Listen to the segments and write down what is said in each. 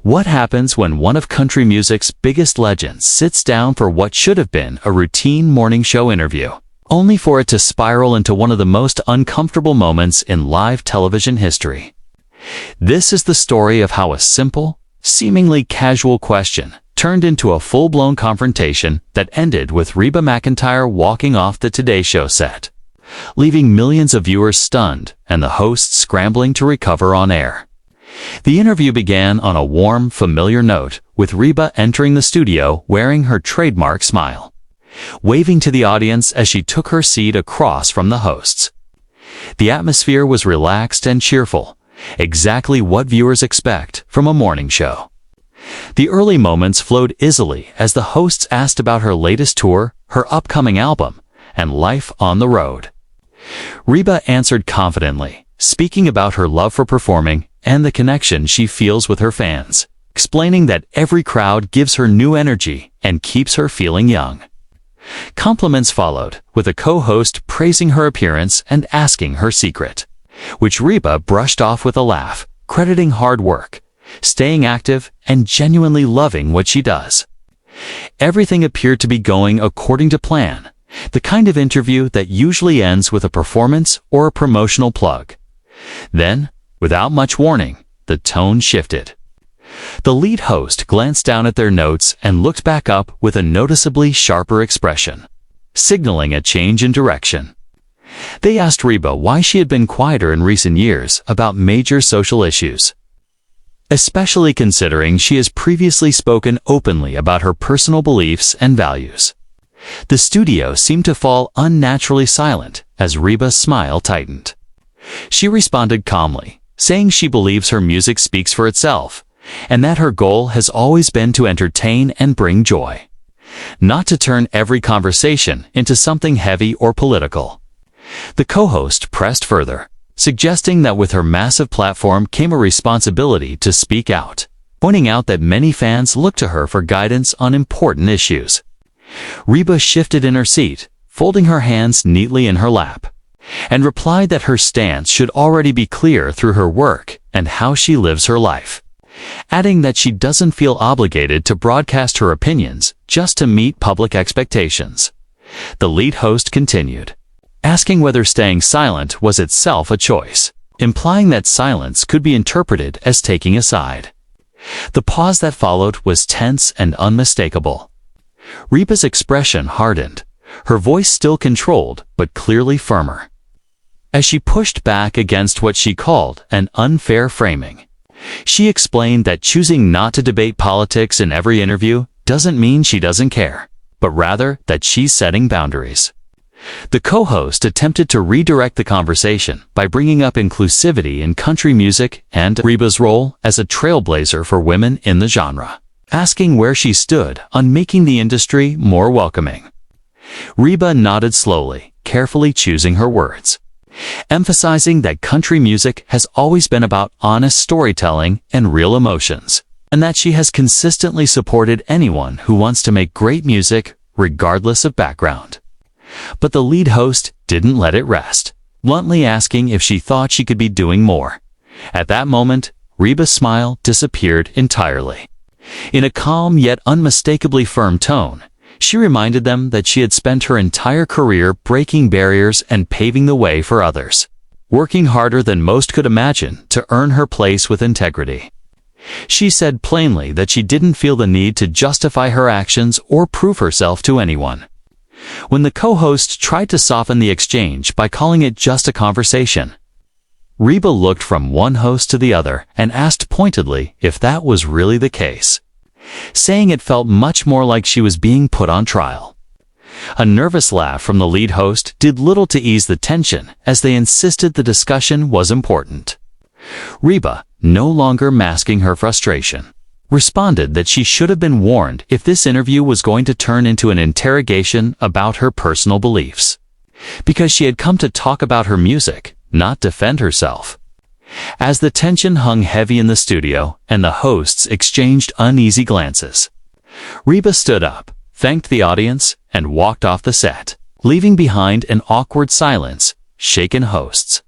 What happens when one of country music's biggest legends sits down for what should have been a routine morning show interview, only for it to spiral into one of the most uncomfortable moments in live television history? This is the story of how a simple, seemingly casual question turned into a full-blown confrontation that ended with Reba McEntire walking off the Today Show set, leaving millions of viewers stunned and the host scrambling to recover on air. The interview began on a warm, familiar note, with Reba entering the studio wearing her trademark smile, waving to the audience as she took her seat across from the hosts. The atmosphere was relaxed and cheerful, exactly what viewers expect from a morning show. The early moments flowed easily as the hosts asked about her latest tour, her upcoming album, and life on the road. Reba answered confidently, speaking about her love for performing and the connection she feels with her fans, explaining that every crowd gives her new energy and keeps her feeling young. Compliments followed, with a co-host praising her appearance and asking her secret, which Reba brushed off with a laugh, crediting hard work, staying active, and genuinely loving what she does. Everything appeared to be going according to plan, the kind of interview that usually ends with a performance or a promotional plug. Then, without much warning, the tone shifted. The lead host glanced down at their notes and looked back up with a noticeably sharper expression, signaling a change in direction. They asked Reba why she had been quieter in recent years about major social issues, especially considering she has previously spoken openly about her personal beliefs and values. The studio seemed to fall unnaturally silent as Reba's smile tightened. She responded calmly, saying she believes her music speaks for itself, and that her goal has always been to entertain and bring joy, not to turn every conversation into something heavy or political. The co-host pressed further, suggesting that with her massive platform came a responsibility to speak out, pointing out that many fans look to her for guidance on important issues. Reba shifted in her seat, folding her hands neatly in her lap, and replied that her stance should already be clear through her work and how she lives her life, adding that she doesn't feel obligated to broadcast her opinions just to meet public expectations. The lead host continued, asking whether staying silent was itself a choice, implying that silence could be interpreted as taking a side. The pause that followed was tense and unmistakable. Reba's expression hardened, her voice still controlled but clearly firmer, as she pushed back against what she called an unfair framing. She explained that choosing not to debate politics in every interview doesn't mean she doesn't care, but rather that she's setting boundaries. The co-host attempted to redirect the conversation by bringing up inclusivity in country music and Reba's role as a trailblazer for women in the genre, asking where she stood on making the industry more welcoming. Reba nodded slowly, carefully choosing her words, emphasizing that country music has always been about honest storytelling and real emotions, and that she has consistently supported anyone who wants to make great music regardless of background. But the lead host didn't let it rest, bluntly asking if she thought she could be doing more. At that moment, Reba's smile disappeared entirely. In a calm yet unmistakably firm tone, she reminded them that she had spent her entire career breaking barriers and paving the way for others, working harder than most could imagine to earn her place with integrity. She said plainly that she didn't feel the need to justify her actions or prove herself to anyone. When the co-host tried to soften the exchange by calling it just a conversation, Reba looked from one host to the other and asked pointedly if that was really the case, saying it felt much more like she was being put on trial. A nervous laugh from the lead host did little to ease the tension as they insisted the discussion was important. Reba, no longer masking her frustration, responded that she should have been warned if this interview was going to turn into an interrogation about her personal beliefs, because she had come to talk about her music, not defend herself. As the tension hung heavy in the studio and the hosts exchanged uneasy glances, Reba stood up, thanked the audience, and walked off the set, leaving behind an awkward silence, shaken hosts,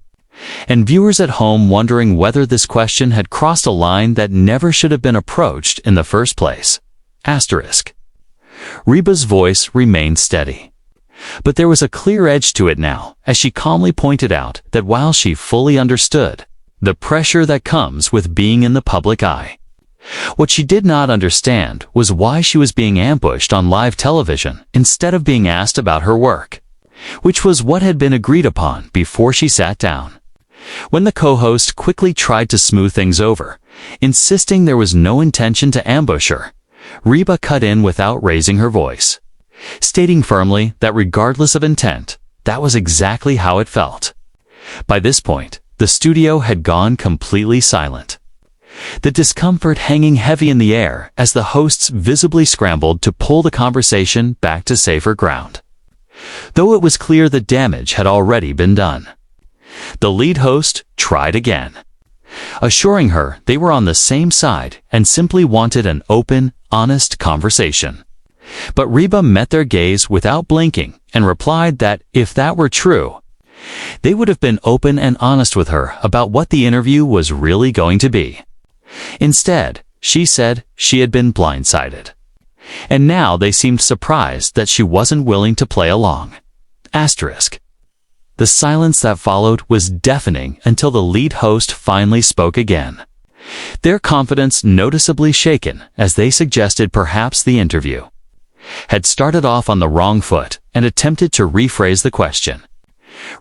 and viewers at home wondering whether this question had crossed a line that never should have been approached in the first place. Asterisk. Reba's voice remained steady. But there was a clear edge to it now, as she calmly pointed out that while she fully understood the pressure that comes with being in the public eye, what she did not understand was why she was being ambushed on live television instead of being asked about her work, which was what had been agreed upon before she sat down. When the co-host quickly tried to smooth things over, insisting there was no intention to ambush her, Reba cut in without raising her voice, stating firmly that regardless of intent, that was exactly how it felt. By this point, the studio had gone completely silent, the discomfort hanging heavy in the air as the hosts visibly scrambled to pull the conversation back to safer ground. Though it was clear the damage had already been done. The lead host tried again, assuring her they were on the same side and simply wanted an open, honest conversation. But Reba met their gaze without blinking and replied that if that were true, they would have been open and honest with her about what the interview was really going to be. Instead, she said she had been blindsided, and now they seemed surprised that she wasn't willing to play along. Asterisk. The silence that followed was deafening until the lead host finally spoke again, their confidence noticeably shaken as they suggested perhaps the interview had started off on the wrong foot and attempted to rephrase the question.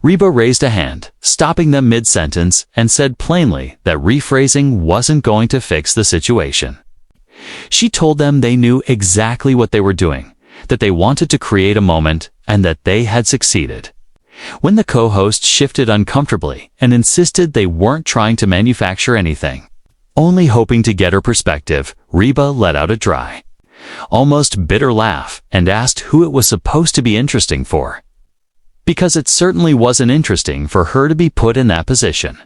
Reba raised a hand, stopping them mid-sentence, and said plainly that rephrasing wasn't going to fix the situation. She told them they knew exactly what they were doing, that they wanted to create a moment, and that they had succeeded. When the co-host shifted uncomfortably and insisted they weren't trying to manufacture anything, only hoping to get her perspective, Reba let out a dry, almost bitter laugh and asked who it was supposed to be interesting for. Because it certainly wasn't interesting for her to be put in that position.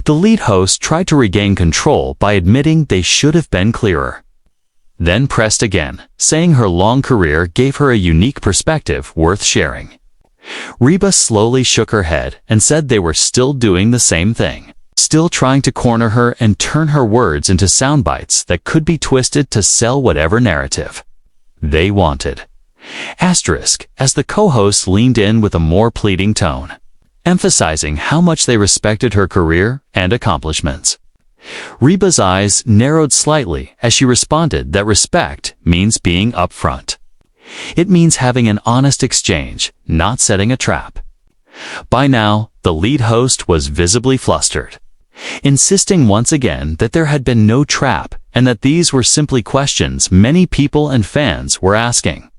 The lead host tried to regain control by admitting they should have been clearer. Then pressed again, saying her long career gave her a unique perspective worth sharing. Reba slowly shook her head and said they were still doing the same thing, still trying to corner her and turn her words into sound bites that could be twisted to sell whatever narrative they wanted. Asterisk, as the co-host leaned in with a more pleading tone, emphasizing how much they respected her career and accomplishments. Reba's eyes narrowed slightly as she responded that respect means being upfront. It means having an honest exchange, not setting a trap. By now, the lead host was visibly flustered, insisting once again that there had been no trap and that these were simply questions many people and fans were asking.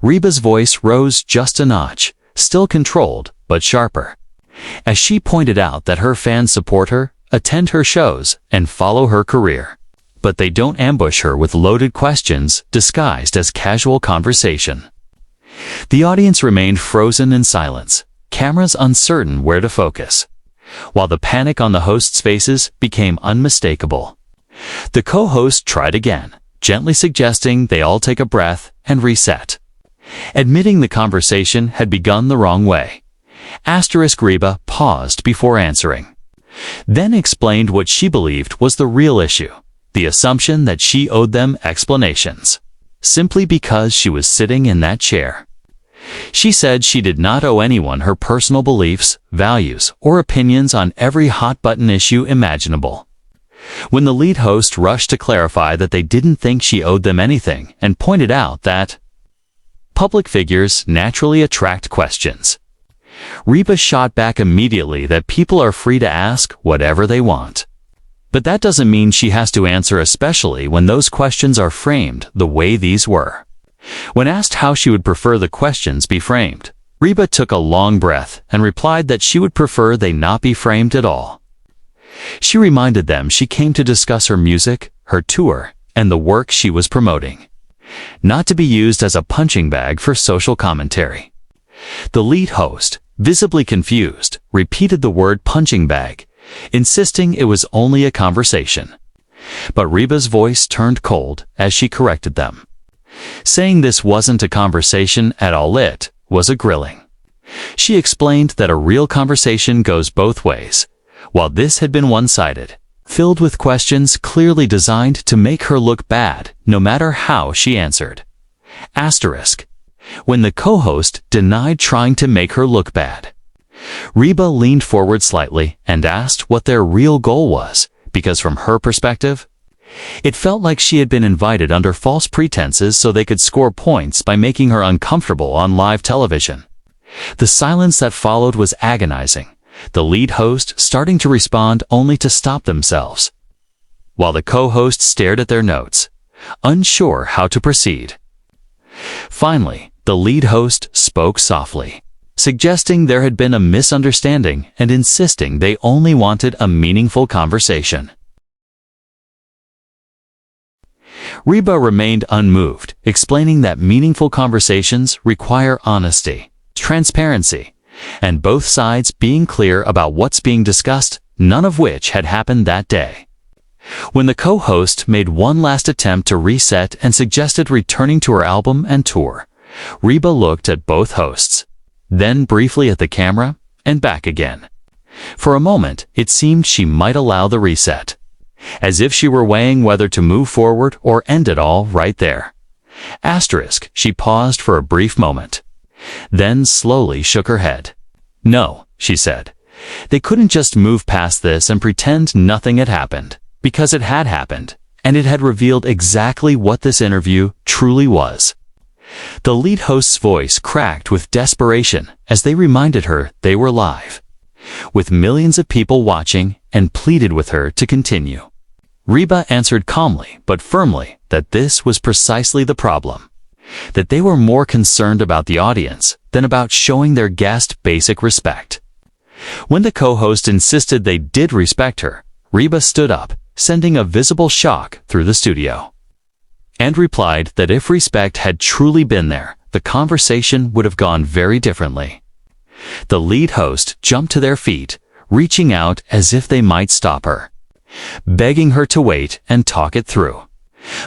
Reba's voice rose just a notch, still controlled, but sharper, as she pointed out that her fans support her, attend her shows, and follow her career. But they don't ambush her with loaded questions disguised as casual conversation. The audience remained frozen in silence, cameras uncertain where to focus, while the panic on the hosts' faces became unmistakable. The co-host tried again, gently suggesting they all take a breath and reset, admitting the conversation had begun the wrong way. Asterisk. Reba paused before answering, then explained what she believed was the real issue, the assumption that she owed them explanations, simply because she was sitting in that chair. She said she did not owe anyone her personal beliefs, values, or opinions on every hot-button issue imaginable. When the lead host rushed to clarify that they didn't think she owed them anything and pointed out that public figures naturally attract questions, Reba shot back immediately that people are free to ask whatever they want. But that doesn't mean she has to answer, especially when those questions are framed the way these were. When asked how she would prefer the questions be framed, Reba took a long breath and replied that she would prefer they not be framed at all. She reminded them she came to discuss her music, her tour, and the work she was promoting, not to be used as a punching bag for social commentary. The lead host, visibly confused, repeated the word punching bag, insisting it was only a conversation. But Reba's voice turned cold as she corrected them, saying this wasn't a conversation at all, it was a grilling. She explained that a real conversation goes both ways, while this had been one-sided, filled with questions clearly designed to make her look bad, no matter how she answered. Asterisk. When the co-host denied trying to make her look bad. Reba leaned forward slightly and asked what their real goal was, because from her perspective, it felt like she had been invited under false pretenses so they could score points by making her uncomfortable on live television. The silence that followed was agonizing, the lead host starting to respond only to stop themselves, while the co-host stared at their notes, unsure how to proceed. Finally, the lead host spoke softly, suggesting there had been a misunderstanding and insisting they only wanted a meaningful conversation. Reba remained unmoved, explaining that meaningful conversations require honesty, transparency, and both sides being clear about what's being discussed, none of which had happened that day. When the co-host made one last attempt to reset and suggested returning to her album and tour, Reba looked at both hosts, then briefly at the camera, and back again. For a moment, it seemed she might allow the reset, as if she were weighing whether to move forward or end it all right there. Asterisk, she paused for a brief moment, then slowly shook her head. No, she said. They couldn't just move past this and pretend nothing had happened, because it had happened, and it had revealed exactly what this interview truly was. The lead host's voice cracked with desperation as they reminded her they were live, with millions of people watching, and pleaded with her to continue. Reba answered calmly but firmly that this was precisely the problem, that they were more concerned about the audience than about showing their guest basic respect. When the co-host insisted they did respect her, Reba stood up, sending a visible shock through the studio, and replied that if respect had truly been there, the conversation would have gone very differently. The lead host jumped to their feet, reaching out as if they might stop her, begging her to wait and talk it through.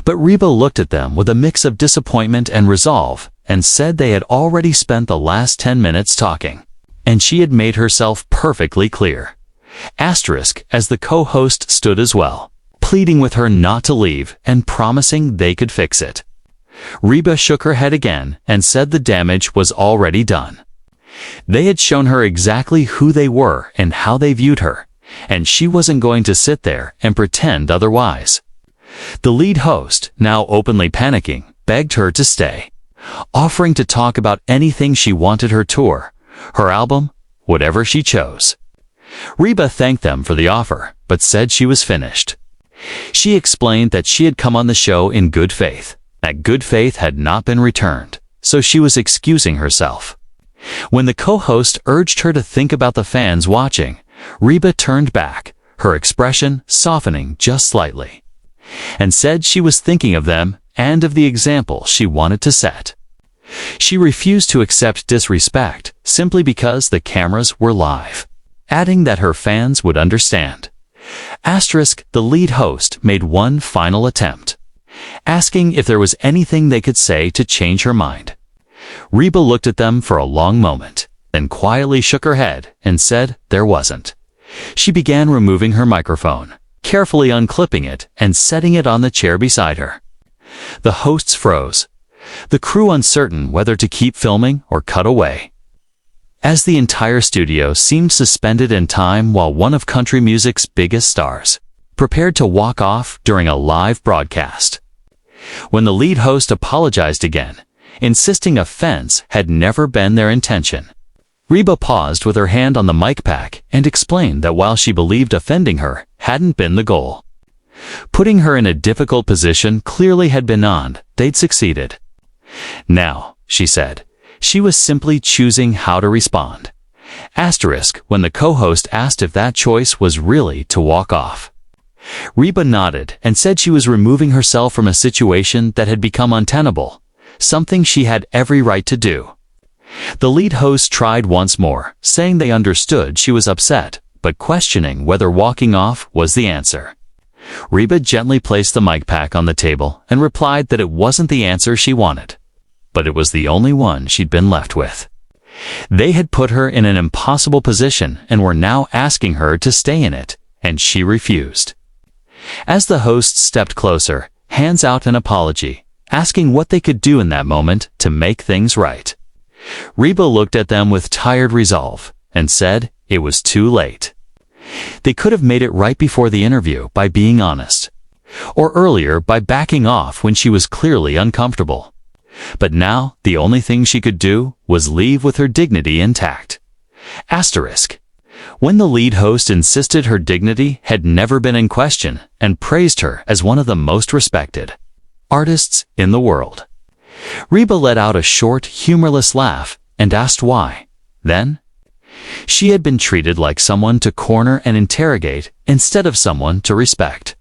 But Reba looked at them with a mix of disappointment and resolve and said they had already spent the last 10 minutes talking, and she had made herself perfectly clear. Asterisk, as the co-host stood as well, pleading with her not to leave and promising they could fix it. Reba shook her head again and said the damage was already done. They had shown her exactly who they were and how they viewed her, and she wasn't going to sit there and pretend otherwise. The lead host, now openly panicking, begged her to stay, offering to talk about anything she wanted: her tour, her album, whatever she chose. Reba thanked them for the offer, but said she was finished. She explained that she had come on the show in good faith, that good faith had not been returned, so she was excusing herself. When the co-host urged her to think about the fans watching, Reba turned back, her expression softening just slightly, and said she was thinking of them and of the example she wanted to set. She refused to accept disrespect simply because the cameras were live, adding that her fans would understand. Asterisk, the lead host made one final attempt, asking if there was anything they could say to change her mind. Reba looked at them for a long moment, then quietly shook her head and said there wasn't. She began removing her microphone, carefully unclipping it and setting it on the chair beside her. The hosts froze, the crew uncertain whether to keep filming or cut away, as the entire studio seemed suspended in time while one of country music's biggest stars prepared to walk off during a live broadcast. When the lead host apologized again, insisting offense had never been their intention, Reba paused with her hand on the mic pack and explained that while she believed offending her hadn't been the goal, putting her in a difficult position clearly had been on, they'd succeeded. Now, she said, she was simply choosing how to respond. Asterisk, when the co-host asked if that choice was really to walk off, Reba nodded and said she was removing herself from a situation that had become untenable, something she had every right to do. The lead host tried once more, saying they understood she was upset, but questioning whether walking off was the answer. Reba gently placed the mic pack on the table and replied that it wasn't the answer she wanted, but it was the only one she'd been left with. They had put her in an impossible position and were now asking her to stay in it, and she refused. As the host stepped closer, hands out an apology, asking what they could do in that moment to make things right. Reba looked at them with tired resolve and said it was too late. They could have made it right before the interview by being honest, or earlier by backing off when she was clearly uncomfortable. But now the only thing she could do was leave with her dignity intact. Asterisk. When the lead host insisted her dignity had never been in question and praised her as one of the most respected artists in the world. Reba let out a short, humorless laugh and asked why. Then, she had been treated like someone to corner and interrogate instead of someone to respect.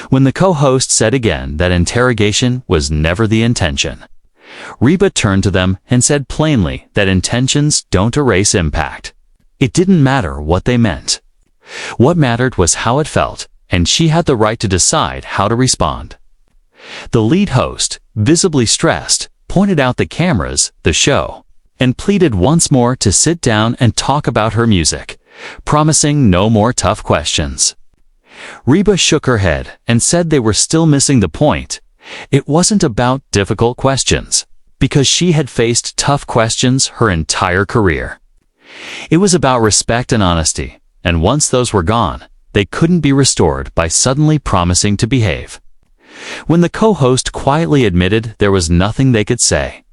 When the co-host said again that interrogation was never the intention, Reba turned to them and said plainly that intentions don't erase impact. It didn't matter what they meant. What mattered was how it felt, and she had the right to decide how to respond. The lead host, visibly stressed, pointed out the cameras, the show, and pleaded once more to sit down and talk about her music, promising no more tough questions. Reba shook her head and said they were still missing the point. It wasn't about difficult questions, because she had faced tough questions her entire career. It was about respect and honesty, and once those were gone, they couldn't be restored by suddenly promising to behave. When the co-host quietly admitted there was nothing they could say,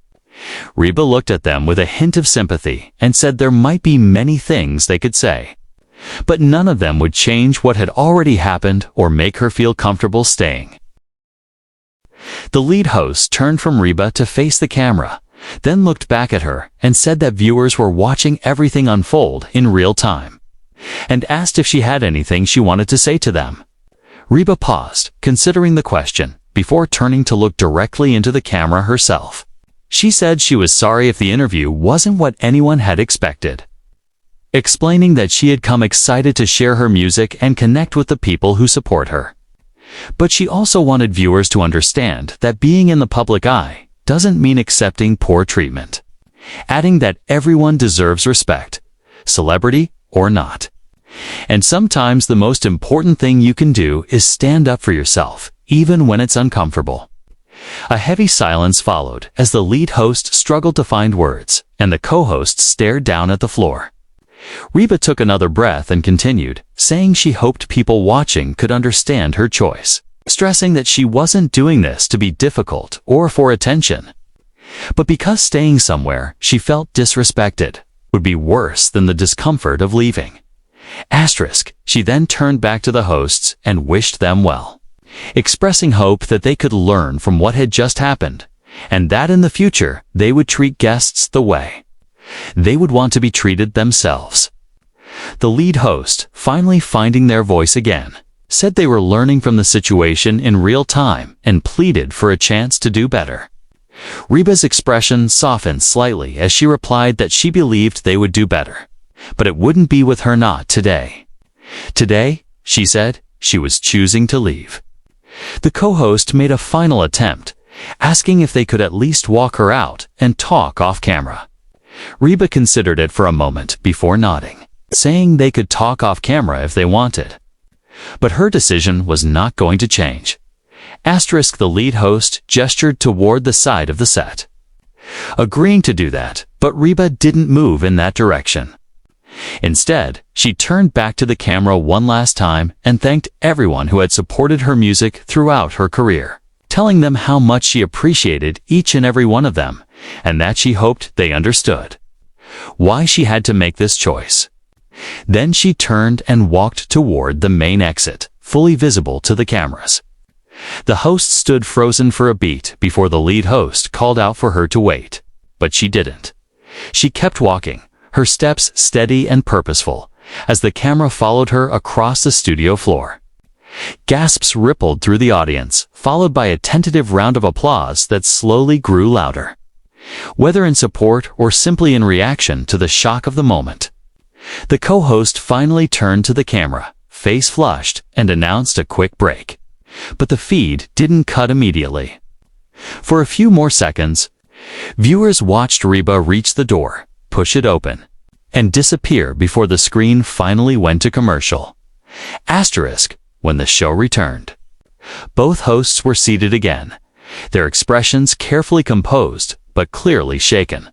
Reba looked at them with a hint of sympathy and said there might be many things they could say, but none of them would change what had already happened or make her feel comfortable staying. The lead host turned from Reba to face the camera, then looked back at her and said that viewers were watching everything unfold in real time, and asked if she had anything she wanted to say to them. Reba paused, considering the question, before turning to look directly into the camera herself. She said she was sorry if the interview wasn't what anyone had expected, explaining that she had come excited to share her music and connect with the people who support her. But she also wanted viewers to understand that being in the public eye doesn't mean accepting poor treatment, adding that everyone deserves respect, celebrity or not. And sometimes the most important thing you can do is stand up for yourself, even when it's uncomfortable. A heavy silence followed as the lead host struggled to find words, and the co-host stared down at the floor. Reba took another breath and continued, saying she hoped people watching could understand her choice, stressing that she wasn't doing this to be difficult or for attention, but because staying somewhere she felt disrespected would be worse than the discomfort of leaving. Asterisk. She then turned back to the hosts and wished them well, expressing hope that they could learn from what had just happened, and that in the future they would treat guests the way they would want to be treated themselves. The lead host, finally finding their voice again, said they were learning from the situation in real time and pleaded for a chance to do better. Reba's expression softened slightly as she replied that she believed they would do better, but it wouldn't be with her not today. Today, she said, she was choosing to leave. The co-host made a final attempt, asking if they could at least walk her out and talk off camera. Reba considered it for a moment before nodding, saying they could talk off camera if they wanted. But her decision was not going to change. Asterisk. The lead host gestured toward the side of the set, agreeing to do that, but Reba didn't move in that direction. Instead, she turned back to the camera one last time and thanked everyone who had supported her music throughout her career, telling them how much she appreciated each and every one of them, and that she hoped they understood why she had to make this choice. Then she turned and walked toward the main exit, fully visible to the cameras. The host stood frozen for a beat before the lead host called out for her to wait, but she didn't. She kept walking, her steps steady and purposeful, as the camera followed her across the studio floor. Gasps rippled through the audience, followed by a tentative round of applause that slowly grew louder, whether in support or simply in reaction to the shock of the moment. The co-host finally turned to the camera, face flushed, and announced a quick break. But the feed didn't cut immediately. For a few more seconds, viewers watched Reba reach the door, push it open, and disappear before the screen finally went to commercial. Asterisk, when the show returned. Both hosts were seated again, their expressions carefully composed but clearly shaken.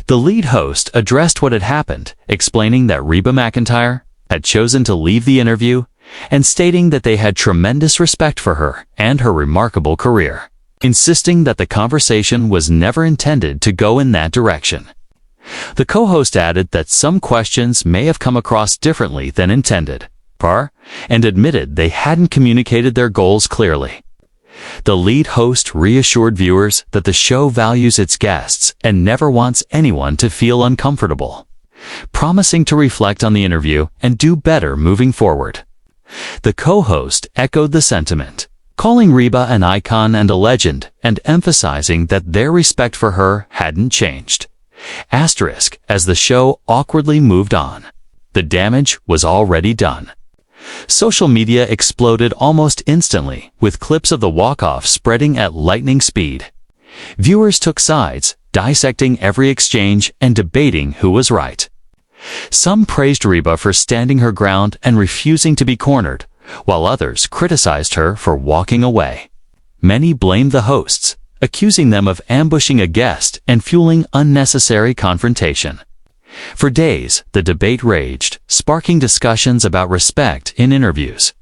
The lead host addressed what had happened, explaining that Reba McEntire had chosen to leave the interview and stating that they had tremendous respect for her and her remarkable career, insisting that the conversation was never intended to go in that direction. The co-host added that some questions may have come across differently than intended, and admitted they hadn't communicated their goals clearly. The lead host reassured viewers that the show values its guests and never wants anyone to feel uncomfortable, promising to reflect on the interview and do better moving forward. The co-host echoed the sentiment, calling Reba an icon and a legend and emphasizing that their respect for her hadn't changed. Asterisk, as the show awkwardly moved on. The damage was already done. Social media exploded almost instantly, with clips of the walk-off spreading at lightning speed. Viewers took sides, dissecting every exchange and debating who was right. Some praised Reba for standing her ground and refusing to be cornered, while others criticized her for walking away. Many blamed the hosts, accusing them of ambushing a guest and fueling unnecessary confrontation. For days, the debate raged, sparking discussions about respect in interviews,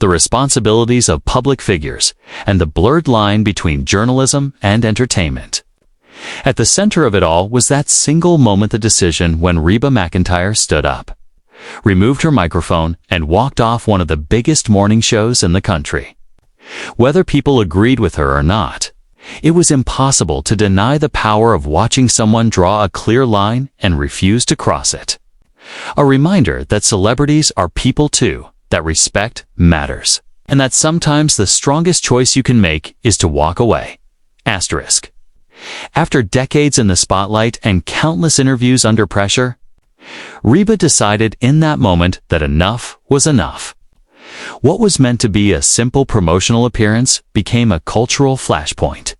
the responsibilities of public figures, and the blurred line between journalism and entertainment. At the center of it all was that single moment, the decision when Reba McEntire stood up, removed her microphone, and walked off one of the biggest morning shows in the country. Whether people agreed with her or not, it was impossible to deny the power of watching someone draw a clear line and refuse to cross it. A reminder that celebrities are people too, that respect matters, and that sometimes the strongest choice you can make is to walk away. Asterisk. After decades in the spotlight and countless interviews under pressure, Reba decided in that moment that enough was enough. What was meant to be a simple promotional appearance became a cultural flashpoint.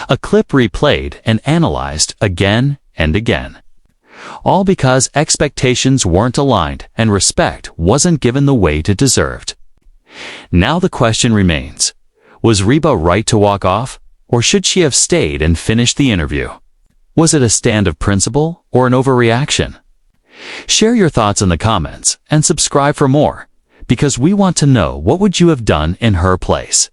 A clip replayed and analyzed again and again. All because expectations weren't aligned and respect wasn't given the weight it deserved. Now the question remains, was Reba right to walk off, or should she have stayed and finished the interview? Was it a stand of principle or an overreaction? Share your thoughts in the comments and subscribe for more, because we want to know what would you have done in her place.